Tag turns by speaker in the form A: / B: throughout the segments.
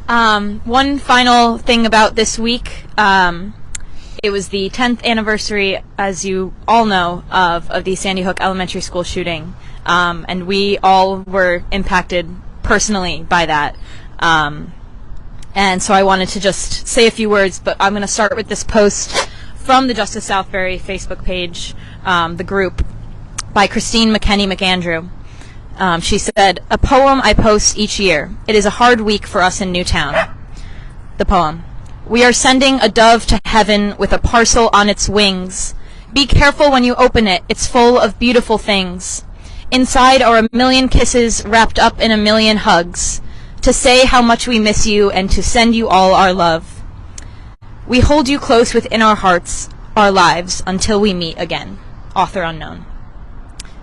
A: One final thing about this week. It was the 10th anniversary, as you all know, of the Sandy Hook Elementary School shooting. And we all were impacted personally by that. And so I wanted to just say a few words, but I'm going to start with this post from the Justice Southbury Facebook page, the group, by Christine McKenney McAndrew. She said, "A poem I post each year. It is a hard week for us in Newtown." The poem. "We are sending a dove to heaven with a parcel on its wings. Be careful when you open it. It's full of beautiful things. Inside are a million kisses wrapped up in a million hugs, to say how much we miss you and to send you all our love. We hold you close within our hearts, our lives, until we meet again." Author unknown.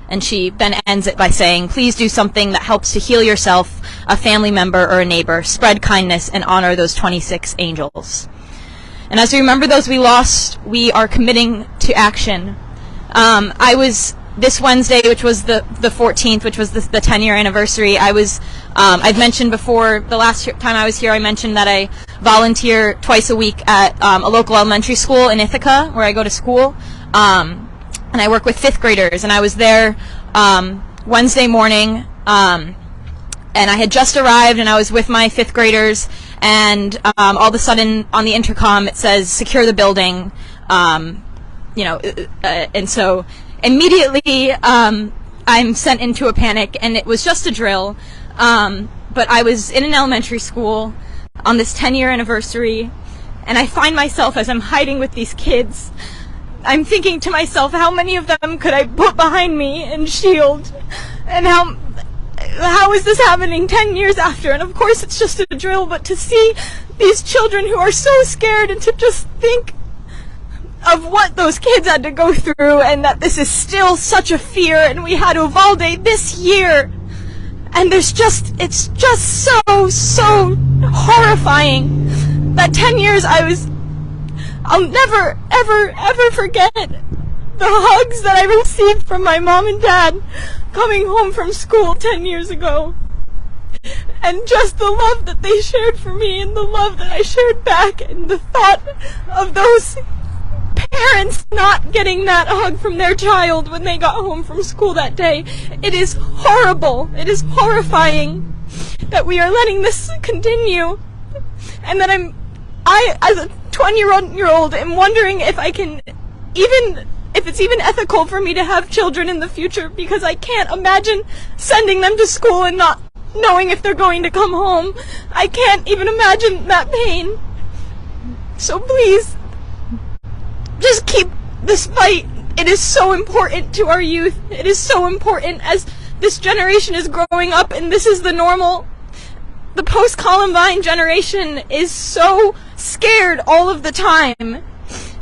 A: And she then ends it by saying, "Please do something that helps to heal yourself, a family member, or a neighbor. Spread kindness and honor those 26 angels." And as we remember those we lost, we are committing to action. This Wednesday, which was the 14th, which was the 10-year anniversary, I've mentioned before, the last time I was here, I mentioned that I volunteer twice a week at a local elementary school in Ithaca, where I go to school. And I work with 5th graders, and I was there Wednesday morning, and I had just arrived, and I was with my 5th graders, and all of a sudden on the intercom it says, "Secure the building," and so immediately I'm sent into a panic, and it was just a drill, but I was in an elementary school on this 10-year anniversary, and I find myself, as I'm hiding with these kids, I'm thinking to myself, how many of them could I put behind me and shield? And how is this happening 10 years after? And of course it's just a drill, but to see these children who are so scared, and to just think of what those kids had to go through, and that this is still such a fear, and we had Uvalde this year. And it's just so horrifying that 10 years I'll never, ever forget the hugs that I received from my mom and dad coming home from school 10 years ago. And just the love that they shared for me, and the love that I shared back, and the thought of those parents not getting that hug from their child when they got home from school that day. It is horrible. It is horrifying that we are letting this continue, and that I, as a 20-year-old, am wondering if it's even ethical for me to have children in the future, because I can't imagine sending them to school and not knowing if they're going to come home. I can't even imagine that pain. So please, just keep this fight. It is so important to our youth. It is so important as this generation is growing up, and this is the normal. The post-Columbine generation is so scared all of the time,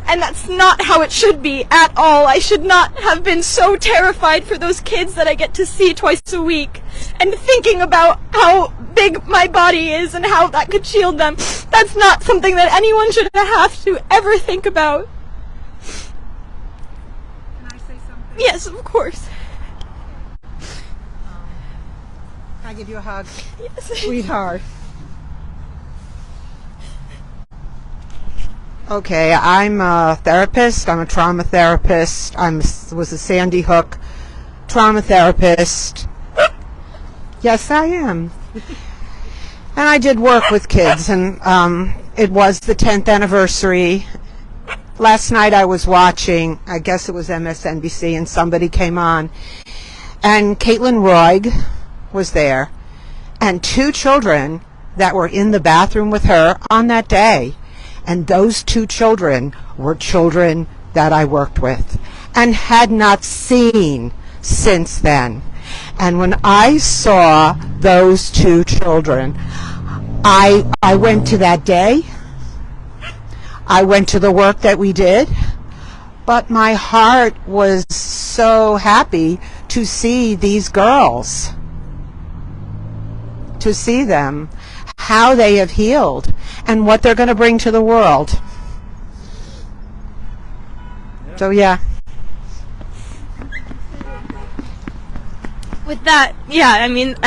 A: and that's not how it should be at all. I should not have been so terrified for those kids that I get to see twice a week, and thinking about how big my body is and how that could shield them. That's not something that anyone should have to ever think about.
B: Can I say something?
A: Yes, of course.
B: Can I give you a hug?
A: Yes.
B: Sweetheart. Okay, I'm a therapist. I'm a trauma therapist. Was a Sandy Hook trauma therapist. Yes, I am. And I did work with kids, and it was the 10th anniversary. Last night I was watching, I guess it was MSNBC, and somebody came on, and Caitlin Roig was there, and 2 children that were in the bathroom with her on that day. And those 2 children were children that I worked with and had not seen since then. And when I saw those 2 children, I went to that day. I went to the work that we did. But my heart was so happy to see these girls, to see them, how they have healed, and what they're going to bring to the world. So, yeah.
A: with that, yeah, I mean,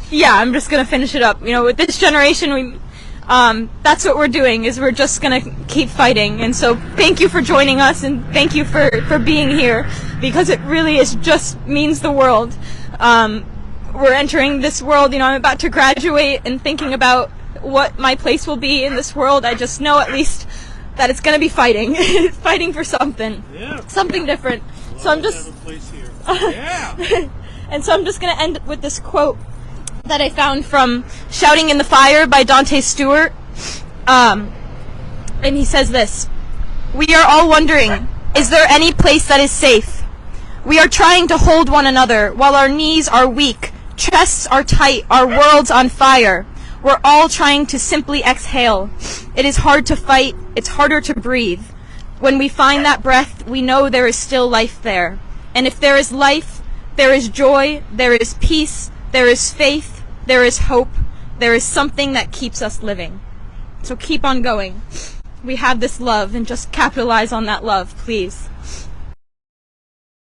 A: yeah, I'm just going to finish it up. You know, with this generation, that's what we're doing, is we're just going to keep fighting. And so thank you for joining us, and thank you for being here, because it really just means the world. We're entering this world, you know, I'm about to graduate and thinking about what my place will be in this world. I just know at least that it's going to be fighting, fighting for something, something different. So I'm just, and so I'm just going to end with this quote that I found from Shouting in the Fire by Dante Stewart. And he says this: "We are all wondering, is there any place that is safe? We are trying to hold one another while our knees are weak, chests are tight, our world's on fire. We're all trying to simply exhale. It is hard to fight, it's harder to breathe. When we find that breath, we know there is still life there. And if there is life, there is joy, there is peace, there is faith, there is hope, there is something that keeps us living. So keep on going. We have this love, and just capitalize on that love, please."